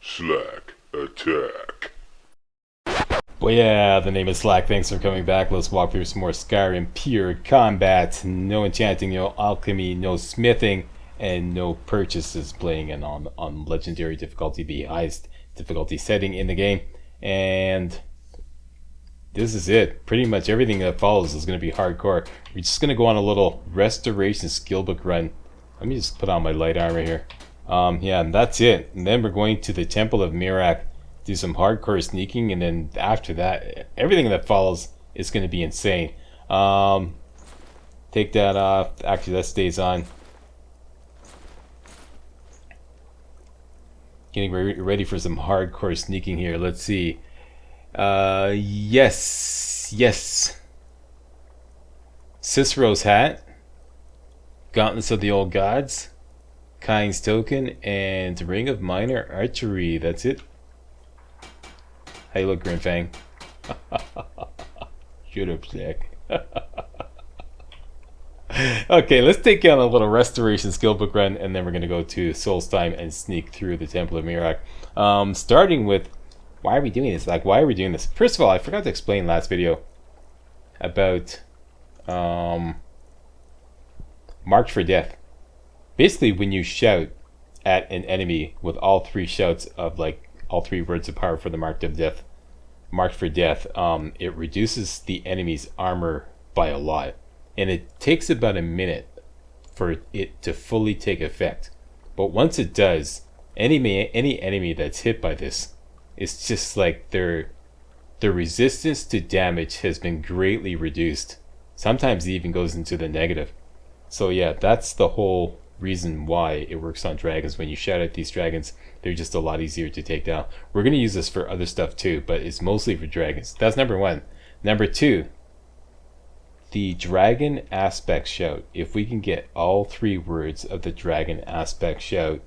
MajorSlackAttack. Well, yeah, the name is Slack. Thanks for coming back. Let's walk through some more Skyrim. Pure combat. No enchanting, no alchemy, no smithing, and no purchases. Playing in on legendary difficulty, the highest difficulty setting in the game. And this is it. Pretty much everything that follows is going to be hardcore. We're just going to go on a little restoration skillbook run. Let me just put on my light armor here. Yeah, and that's it. And then we're going to the Temple of Miraak. Do some hardcore sneaking, and then after that, everything that follows is going to be insane. Take that off. Actually, that stays on. Getting ready for some hardcore sneaking here. Let's see. Yes. Cicero's hat. Gauntlets of the Old Gods. Kind's Token, and Ring of Minor Archery. That's it. How you look, Grimfang? Shut up, Zach. Okay, let's take on a little restoration skillbook run, and then we're going to go to Solstheim and sneak through the Temple of Miraak. Starting with, why are we doing this? Like, why are we doing this? First of all, I forgot to explain last video about Marked for Death. Basically, when you shout at an enemy with all three shouts of, like, all three words of power for the marked for death, it reduces the enemy's armor by a lot, and it takes about a minute for it to fully take effect. But once it does, any enemy that's hit by this, it's just like their resistance to damage has been greatly reduced. Sometimes it even goes into the negative. So yeah, that's the whole reason why it works on dragons. When you shout at these dragons, they're just a lot easier to take down. We're going to use this for other stuff too, but it's mostly for dragons. That's number one. Number two, the dragon aspect shout. If we can get all three words of the dragon aspect shout,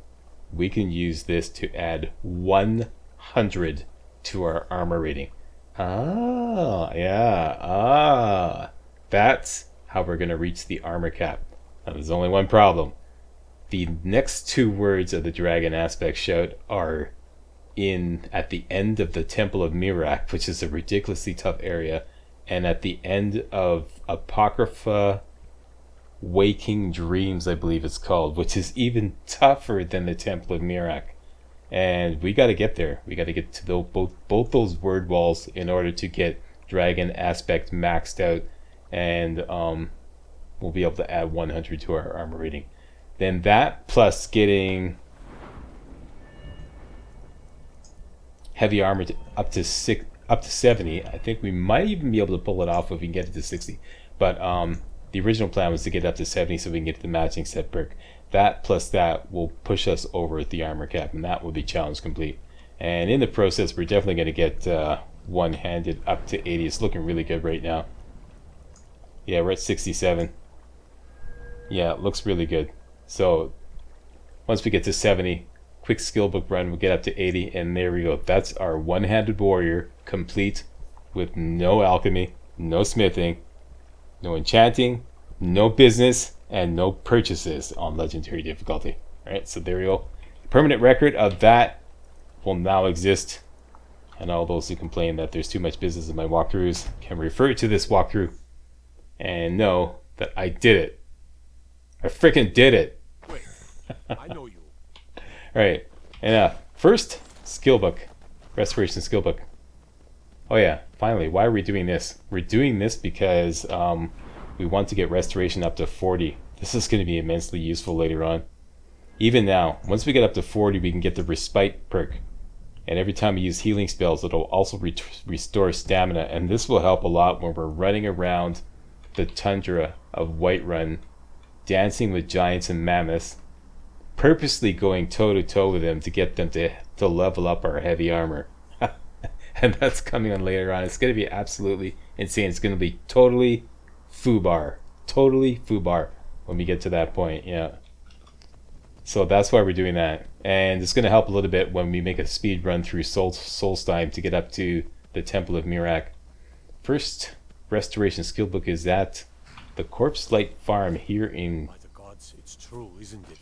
we can use this to add 100 to our armor rating. That's how we're going to reach the armor cap. Now, there's only one problem. The next two words of the dragon aspect shout are at the end of the Temple of Miraak, which is a ridiculously tough area, and at the end of Apocrypha Waking Dreams, I believe it's called, which is even tougher than the Temple of Miraak. And we got to get there. We got to get to both those word walls in order to get dragon aspect maxed out, and we'll be able to add 100 to our armor rating. Then that plus getting heavy armor up to 70. I think we might even be able to pull it off if we can get it to 60. But the original plan was to get up to 70 so we can get the matching set perk. That plus that will push us over the armor cap, and that will be challenge complete. And in the process, we're definitely going to get one-handed up to 80. It's looking really good right now. Yeah, we're at 67. Yeah, it looks really good. So once we get to 70, quick skill book run, we'll get up to 80, and there we go. That's our one-handed warrior complete with no alchemy, no smithing, no enchanting, no business, and no purchases on legendary difficulty. Alright, so there we go. The permanent record of that will now exist, and all those who complain that there's too much business in my walkthroughs can refer to this walkthrough and know that I did it. I freaking did it. Wait, I know you. Alright, and first, skill book. Restoration skill book. Oh yeah, finally, why are we doing this? We're doing this because we want to get restoration up to 40. This is going to be immensely useful later on. Even now, once we get up to 40, we can get the respite perk. And every time we use healing spells, it'll also restore stamina. And this will help a lot when we're running around the tundra of Whiterun, dancing with giants and mammoths, purposely going toe-to-toe with them to get them to level up our heavy armor. And that's coming on later on. It's going to be absolutely insane. It's going to be totally foobar. Totally foobar when we get to that point, yeah. So that's why we're doing that. And it's going to help a little bit when we make a speed run through Solstheim to get up to the Temple of Miraak. First restoration skill book is at the Corpse Light Farm here in By the gods, it's true, isn't it?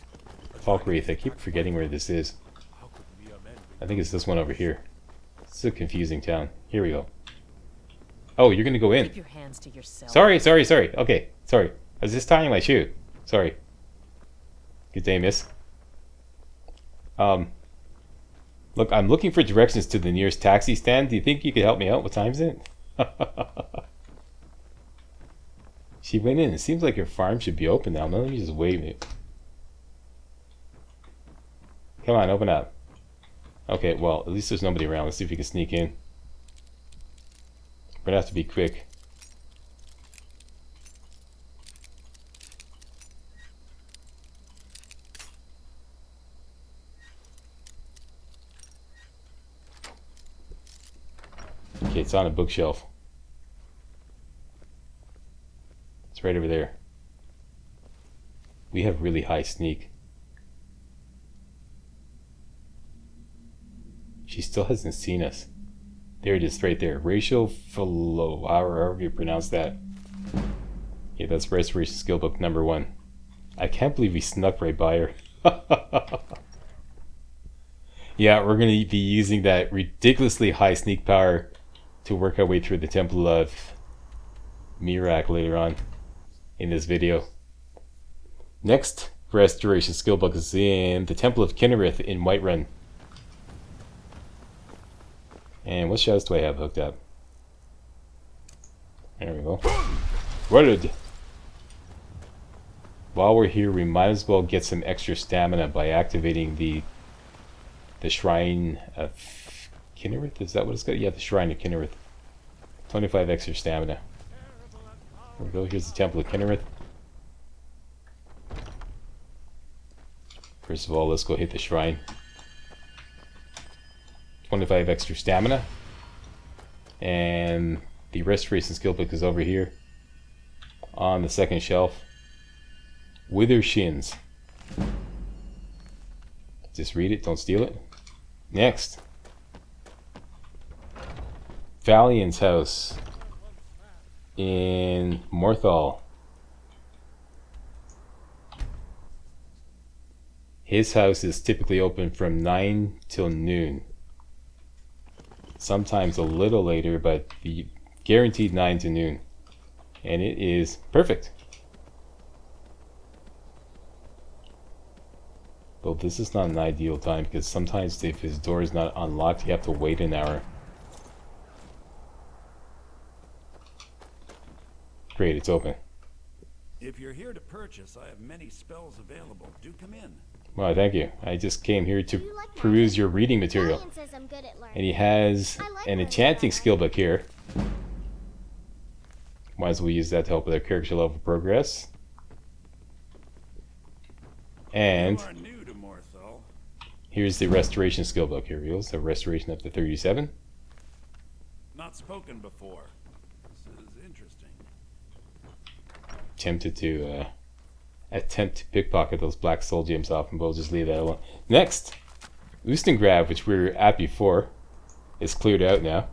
Falkreath. I keep forgetting where this is. How could mere men I think it's this one over here. It's a confusing town. Here we go. Oh, you're gonna go in. Keep your hands to yourself. Sorry. Okay, sorry. I was just tying my shoe. Sorry. Good day, miss. Look, I'm looking for directions to the nearest taxi stand. Do you think you could help me out? What time is it? She went in. It seems like her farm should be open now. Let me just wave it. Come on, open up. Okay, well, at least there's nobody around. Let's see if we can sneak in. We're gonna have to be quick. Okay, it's on a bookshelf. It's right over there. We have really high sneak. She still hasn't seen us. There it is right there. Ratio flow, however you pronounce that. Yeah, that's Restoration Skill Book number 1. I can't believe we snuck right by her. Yeah, we're going to be using that ridiculously high sneak power to work our way through the Temple of Miraak later on in this video. Next Restoration Skill Book is in the Temple of Kinnereth in Whiterun. And what shadows do I have hooked up? There we go. Rutted. While we're here, we might as well get some extra stamina by activating the Shrine of Kinnereth? Is that what it's called? Yeah, the Shrine of Kinnereth. 25 extra stamina. There we go. Here's the Temple of Kinnereth. First of all, let's go hit the shrine. 25 extra stamina. And the Restoration Skill Book is over here on the second shelf. Wither Shins. Just read it, don't steal it. Next. Valiant's house in Morthal. His house is typically open from 9 till noon. Sometimes a little later, but the guaranteed 9 to noon. And it is perfect. Though this is not an ideal time because sometimes if his door is not unlocked, you have to wait an hour. Great, it's open. If you're here to purchase, I have many spells available. Do come in. Well, thank you. I just came here to peruse your reading material. And he has an enchanting skill book here. Might as well use that to help with our character level progress. And You are new to Morthal. here's the restoration skill book. Here we go. So restoration up to 37. Not spoken before. This is interesting. Attempt to pickpocket those black soul gems off, and we'll just leave that alone. Next, Oostengrav, which we were at before, is cleared out now.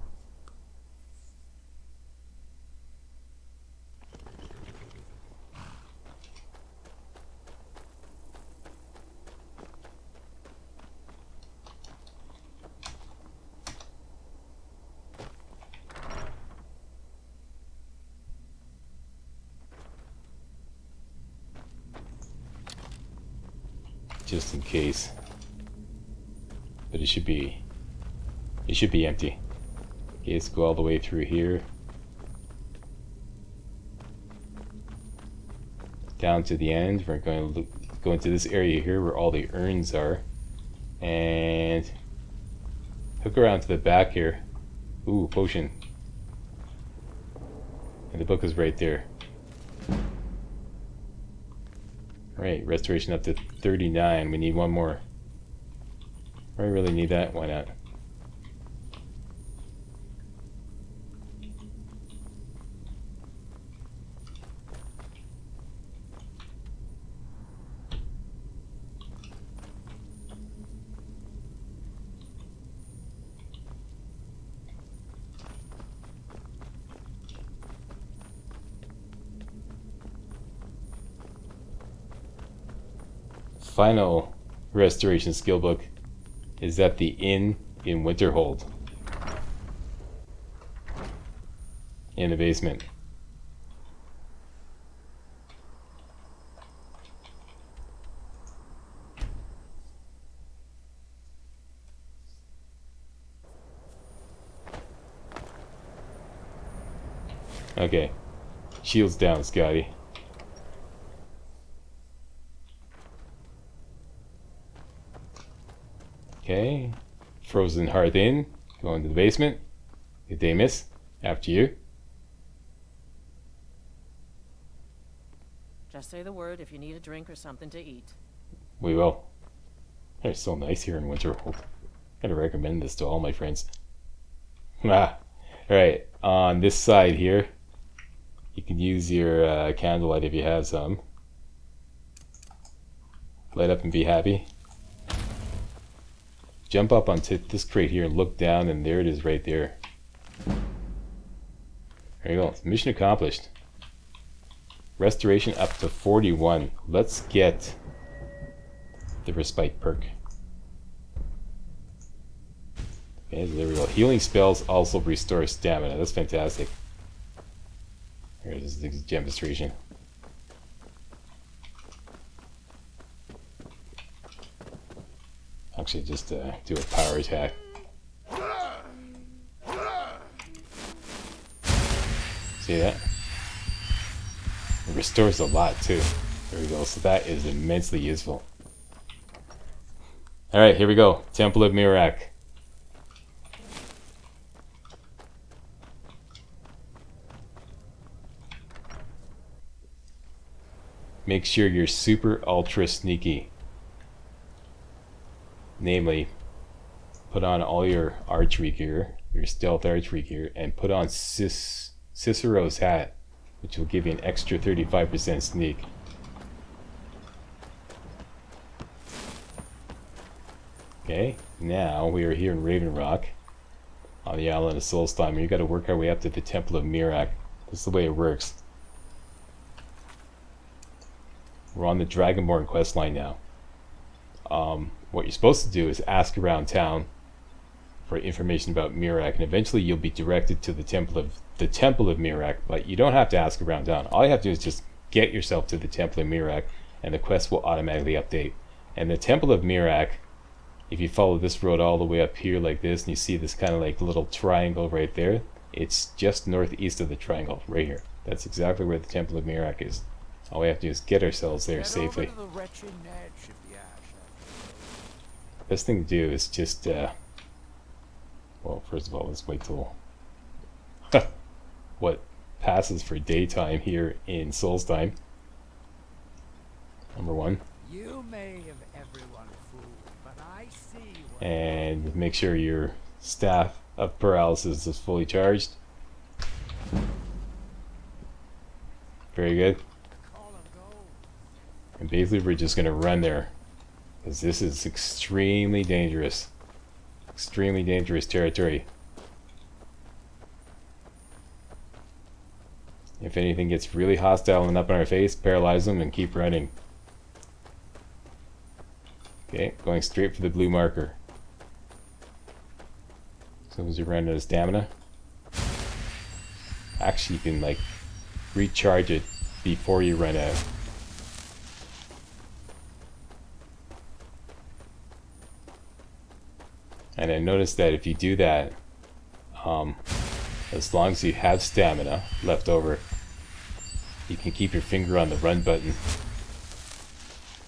Just in case, but it should be empty. Okay, let's go all the way through here down to the end. We're going to go into this area here where all the urns are and hook around to the back here. Ooh, potion, and the book is right there. Right, restoration up to 39. We need one more. I really need that. Why not? Final restoration skill book is at the inn in Winterhold. In the basement. Okay. Shields down, Scotty. Okay. Frozen Hearth Inn. Going to the basement. Good day, miss. After you. Just say the word if you need a drink or something to eat. We will. It's so nice here in Winterhold. Gotta recommend this to all my friends. Alright, on this side here, you can use your candlelight if you have some. Light up and be happy. Jump up onto this crate here and look down, and there it is right there. There you go. Mission accomplished. Restoration up to 41. Let's get the respite perk. Okay, so there we go. Healing spells also restore stamina. That's fantastic. Here's the demonstration. Actually, just do a power attack. See that? It restores a lot too. There we go. So that is immensely useful. Alright, here we go. Temple of Miraak. Make sure you're super ultra sneaky. Namely, put on all your archery gear, your stealth archery gear, and put on Cicero's hat, which will give you an extra 35% sneak. Okay, now we are here in Raven Rock, on the island of Solstheim. You've got to work our way up to the Temple of Miraak. This is the way it works. We're on the Dragonborn questline now. What you're supposed to do is ask around town for information about Miraak, and eventually you'll be directed to the Temple of Miraak. But you don't have to ask around town. All you have to do is just get yourself to the Temple of Miraak, and the quest will automatically update. And the Temple of Miraak, if you follow this road all the way up here like this, and you see this kind of like little triangle right there, it's just northeast of the triangle, right here. That's exactly where the Temple of Miraak is. All we have to do is get ourselves there safely. Best thing to do is just, well, first of all, let's wait till what passes for daytime here in Solstheim. Number one. You may have everyone fooled, but I see what. And make sure your staff of paralysis is fully charged. Very good. And basically we're just going to run there, because this is extremely dangerous territory. If anything gets really hostile and up in our face, paralyze them and keep running. Okay, going straight for the blue marker. As soon as you run out of stamina, actually you can like recharge it before you run out. And I noticed that if you do that, as long as you have stamina left over, you can keep your finger on the run button,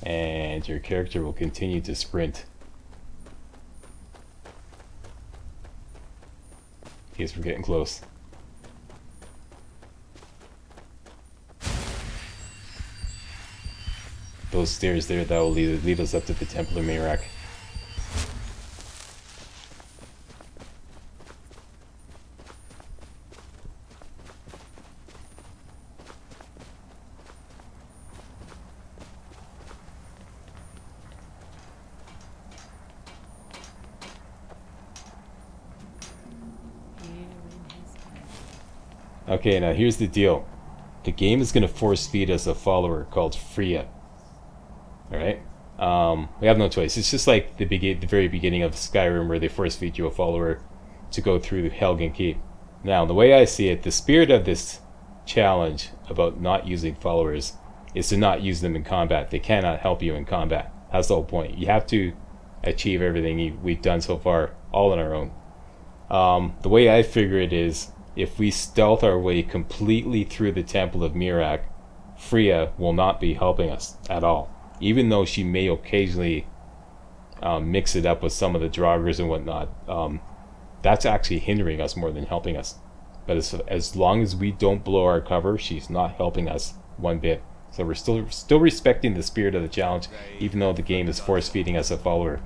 and your character will continue to sprint. In case we're getting close. Those stairs there, that will lead us up to the Temple of Miraak. Okay, now here's the deal. The game is going to force feed us a follower called Freya. Alright? We have no choice. It's just like the very beginning of Skyrim, where they force feed you a follower to go through the Helgen Keep. Now, the way I see it, the spirit of this challenge about not using followers is to not use them in combat. They cannot help you in combat. That's the whole point. You have to achieve everything we've done so far all on our own. The way I figure it is, if we stealth our way completely through the Temple of Miraak, Freya will not be helping us at all. Even though she may occasionally mix it up with some of the Draugrs and whatnot, that's actually hindering us more than helping us. But as long as we don't blow our cover, she's not helping us one bit. So we're still respecting the spirit of the challenge, even though the game is force feeding us a follower.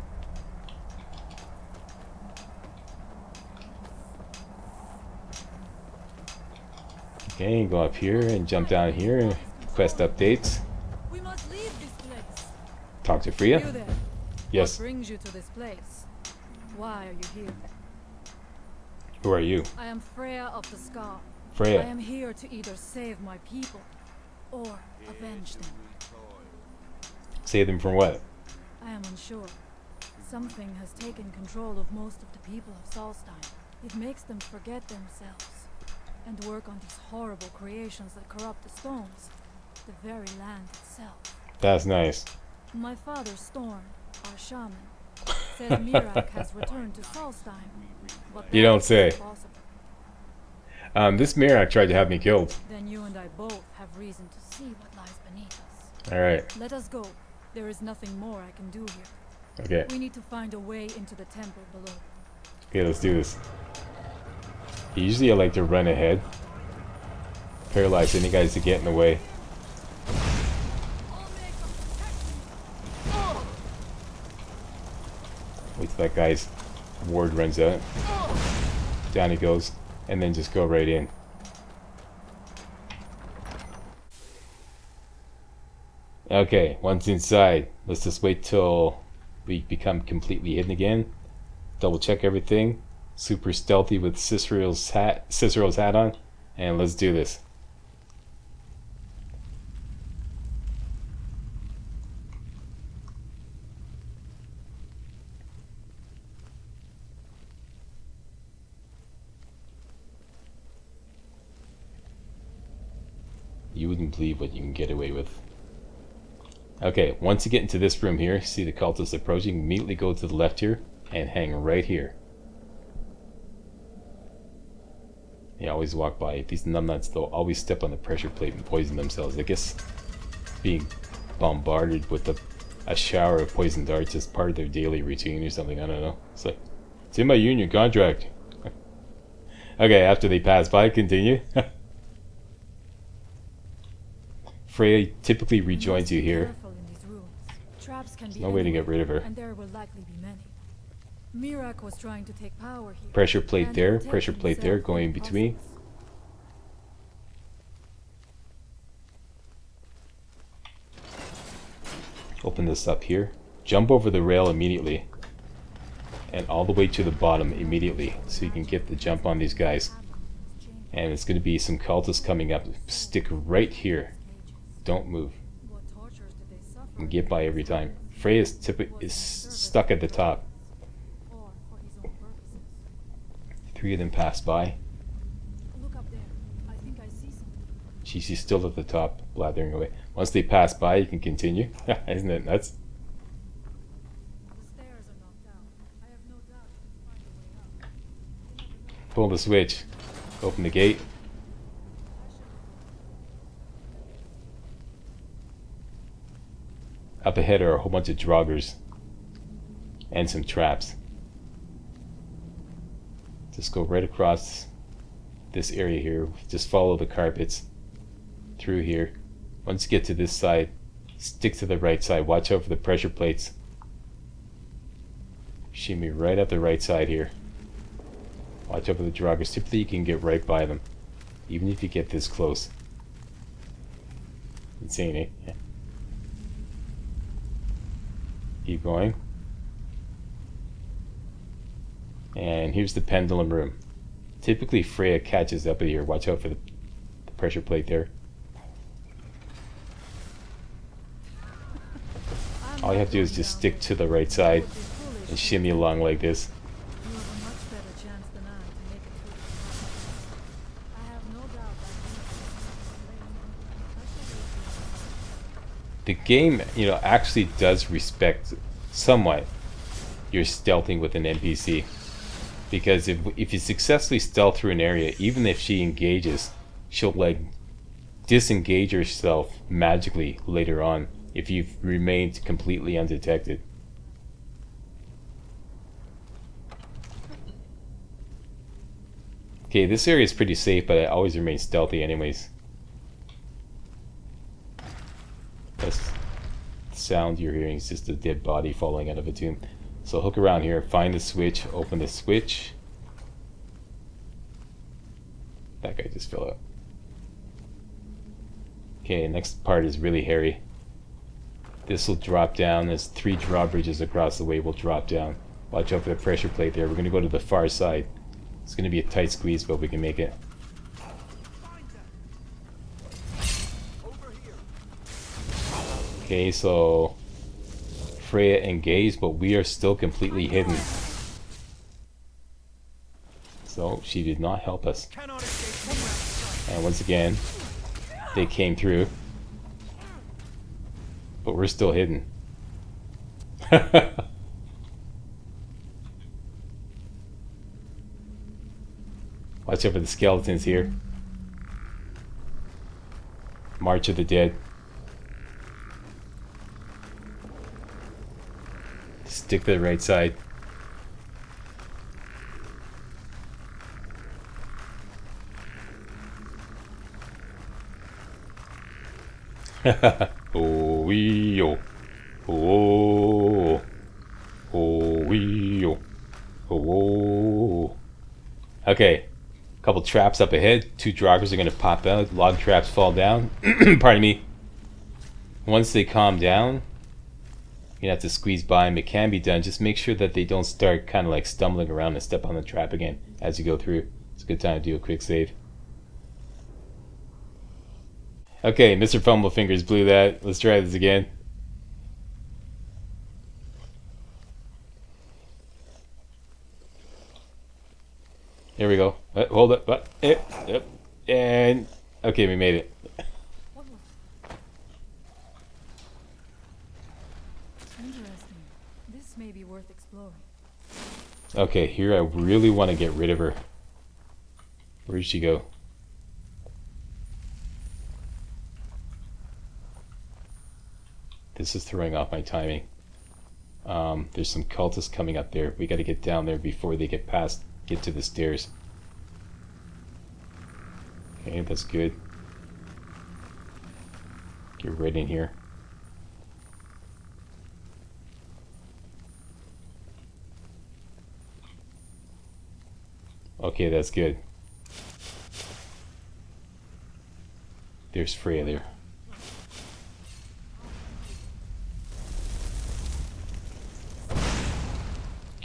Okay, go up here and jump down here and quest updates. We must leave this place. Talk to Freya. You there? Yes. What brings you to this place? Why are you here? Who are you? I am Freya of the Scar. Freya. I am here to either save my people or avenge them. Save them from what? I am unsure. Something has taken control of most of the people of Solstein. It makes them forget themselves and work on these horrible creations that corrupt the stones, the very land itself. That's nice. My father, Storm, our shaman, says Miraak has returned to Solstein. But You that don't is say. impossible. This Miraak tried to have me killed. Then you and I both have reason to see what lies beneath us. Alright. Let us go. There is nothing more I can do here. Okay. We need to find a way into the temple below. Okay, let's do this. Usually I like to run ahead. Paralyze any guys that get in the way. Wait till that guy's ward runs out. Down he goes. And then just go right in. Okay, once inside, let's just wait till we become completely hidden again. Double check everything. Super stealthy with Cicero's hat on. And let's do this. You wouldn't believe what you can get away with. Okay, once you get into this room here, see the cultists approaching, immediately go to the left here and hang right here. Yeah, always walk by. These numbnuts, they'll always step on the pressure plate and poison themselves. I guess being bombarded with a shower of poison darts is part of their daily routine or something. I don't know. It's like, it's in my union contract. Okay, after they pass by, continue. Freya typically rejoins you here. Careful in these rooms. Traps can be No way to get anywhere, rid of her. and there will likely be many. Miraak was trying to take power here. Pressure plate and there, protect pressure plate there, himself going in from between. puzzles. Open this up here. Jump over the rail immediately. And all the way to the bottom immediately. So you can get the jump on these guys. And it's going to be some cultists coming up. Stick right here. Don't move. What tortures did they suffer? And get by every time. Freya is stuck at the top. Or for his own purposes. 3 of them pass by. Look up there. I think I see something. She's still at the top, blathering away. Once they pass by, you can continue. Isn't it nuts? The stairs are knocked down. I have no doubt you can find a way up. You never know. Pull the switch. Open the gate. Up ahead are a whole bunch of Draugrs. And some traps. Just go right across this area here. Just follow the carpets through here. Once you get to this side, stick to the right side. Watch out for the pressure plates. Shimmy right up the right side here. Watch out for the Draugrs. Typically you can get right by them, even if you get this close. Insane, eh? Yeah. Keep going. And here's the pendulum room. Typically Freya catches up here. Watch out for the pressure plate there. I'm All you have to do is just stick to the right side and shimmy along like this. You have a much better chance than I to make it through this process. I have no doubt that The game, you know, actually does respect somewhat your stealthing with an NPC. Because if you successfully stealth through an area, even if she engages, she'll like disengage herself magically later on if you've remained completely undetected. Okay, this area is pretty safe, but I always remain stealthy anyways. That's the sound you're hearing is just a dead body falling out of a tomb. So hook around here, find the switch, open the switch. That guy just fell out. Okay, next part is really hairy. This will drop down. There's 3 drawbridges across the way will drop down. Watch out for the pressure plate there. We're going to go to the far side. It's going to be a tight squeeze, but we can make it. Okay, so Freya engaged, but we are still completely hidden. So she did not help us. And once again, they came through. But we're still hidden. Watch out for the skeletons here. March of the Dead. Stick to the right side. Oh wee oh. Oh. Oh wee oh. Oh. Okay. Couple traps up ahead. 2 joggers are going to pop out. Log traps fall down. Pardon me. Once they calm down, you're going to have to squeeze by them. It can be done. Just make sure that they don't start kind of like stumbling around and step on the trap again as you go through. It's a good time to do a quick save. Okay, Mr. Fumblefingers blew that. Let's try this again. Here we go. Hold it. Yep. And okay, we made it. interesting. This may be worth exploring. Okay, here I really want to get rid of her. Where did she go? This is throwing off my timing. There's some cultists coming up there. We got to get down there before they get to the stairs. Okay, that's good. Get right in here. Okay, that's good. There's Freya there.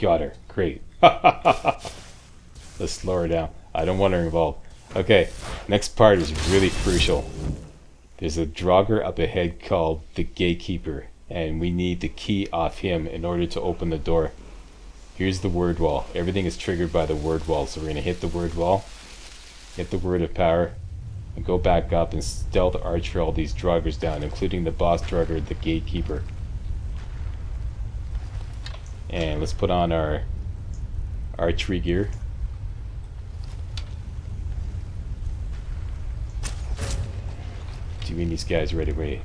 Got her. Great. Let's slow her down. I don't want her involved. Okay, next part is really crucial. There's a Draugr up ahead called the Gatekeeper, and we need the key off him in order to open the door. Here's the word wall. Everything is triggered by the word wall, so we're going to hit the word wall, hit the word of power, and go back up and stealth archer all these Draugrs down, including the boss Draugr, the Gatekeeper. And let's put on our archery gear. Doing these guys right away.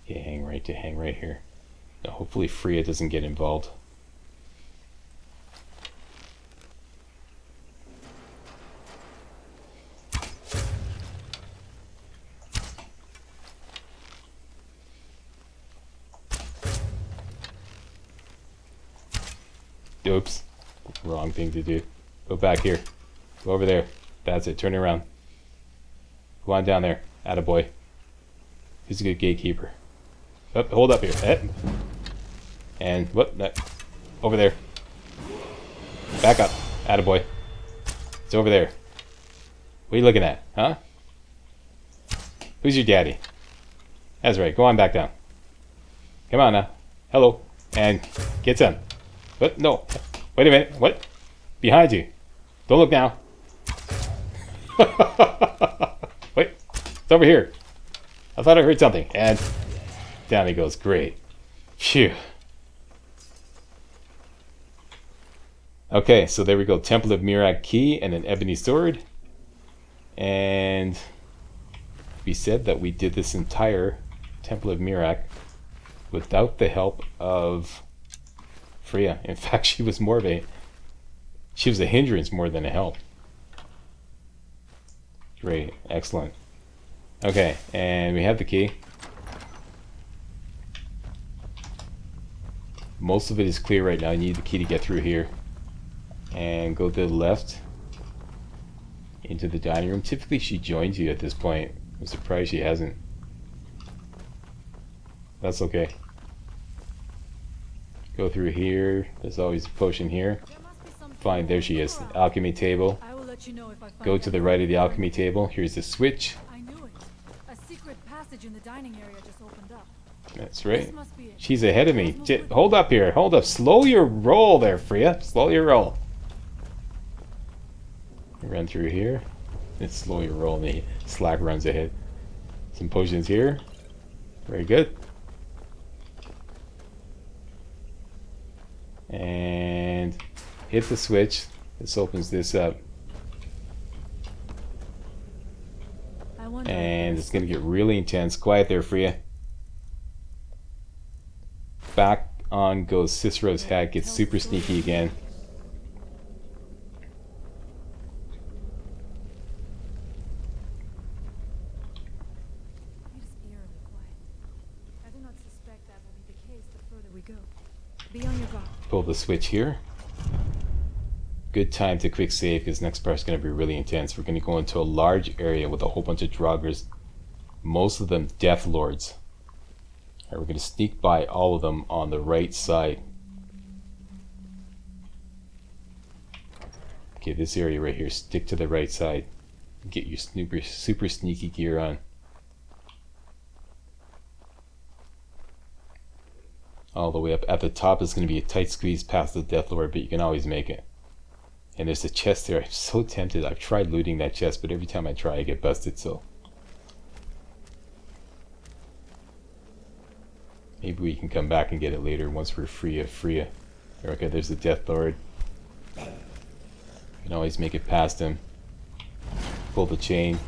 Okay, hang right here. Now hopefully Freya doesn't get involved. Oops. Wrong thing to do. Go back here. Go over there. That's it. Turn around. Go on down there. Attaboy. Who's a good gatekeeper? Oh, hold up here. And what? over there. Back up. Attaboy. It's over there. What are you looking at, huh? Who's your daddy? That's right, go on back down. Come on now. Hello. And get some. What? No. Wait a minute. What? Behind you. Don't look now. Wait. It's over here. I thought I heard something. And down he goes. Great. Phew. Okay, so there we go. Temple of Miraak key and an ebony sword. And we said that we did this entire Temple of Miraak without the help of Freya. In fact, she was a hindrance more than a help. Great, excellent. Okay, and we have the key. Most of it is clear right now. You need the key to get through here. And go to the left into the dining room. Typically she joins you at this point. I'm surprised she hasn't. That's okay. Go through here. There's always a potion here. Fine, there she is. The alchemy table. I will let you know if I find Go to the right of the alchemy table. Here's the switch. I knew it. A secret passage in the dining area just opened up. That's right. This must be it. She's ahead of me. Hold up here. Hold up. Slow your roll there, Freya. Slow your roll. Run through here. It's slow your roll and the Slack runs ahead. Some potions here. Very good. And hit the switch. This opens this up. And it's going to get really intense. Quiet there, Freya. Back on goes Cicero's hat. Gets super sneaky again. It is eerily quiet. I do not suspect that will be the case the further we go. Be on your guard. Pull the switch here. Good time to quick save because next part's going to be really intense. We're going to go into a large area with a whole bunch of Draugrs. Most of them Death Lords. Alright, we're going to sneak by all of them on the right side. Okay, this area right here. Stick to the right side. Get your super sneaky gear on. All the way up. At the top is going to be a tight squeeze past the Death Lord, but you can always make it. And there's a chest there. I'm so tempted. I've tried looting that chest, but every time I try I get busted, so maybe we can come back and get it later once we're free of Freya. Okay, there's the Death Lord. You can always make it past him. Pull the chain.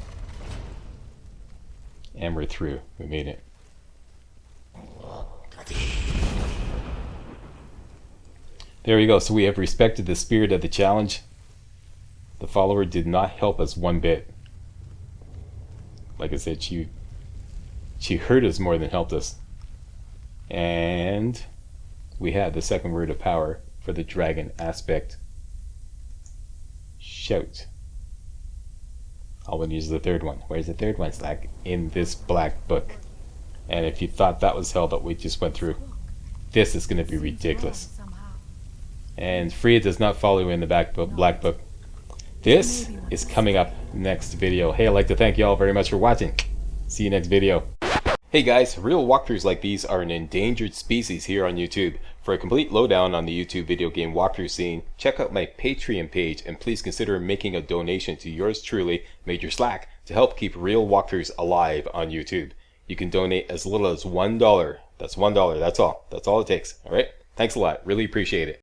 And we're through. We made it. There we go. So we have respected the spirit of the challenge. The follower did not help us one bit. Like I said, she hurt us more than helped us. And we had the second word of power for the dragon aspect. Shout. I'll want to use the third one. Where's the third one, Slack? In this black book. And if you thought that was hell that we just went through, this is going to be ridiculous. And Freya does not follow you in the black book. This is coming up next video. Hey, I'd like to thank you all very much for watching. See you next video. Hey guys, real walkthroughs like these are an endangered species here on YouTube. For a complete lowdown on the YouTube video game walkthrough scene, check out my Patreon page and please consider making a donation to yours truly, Major Slack, to help keep real walkthroughs alive on YouTube. You can donate as little as $1. That's $1, that's all. That's all it takes, alright? Thanks a lot, really appreciate it.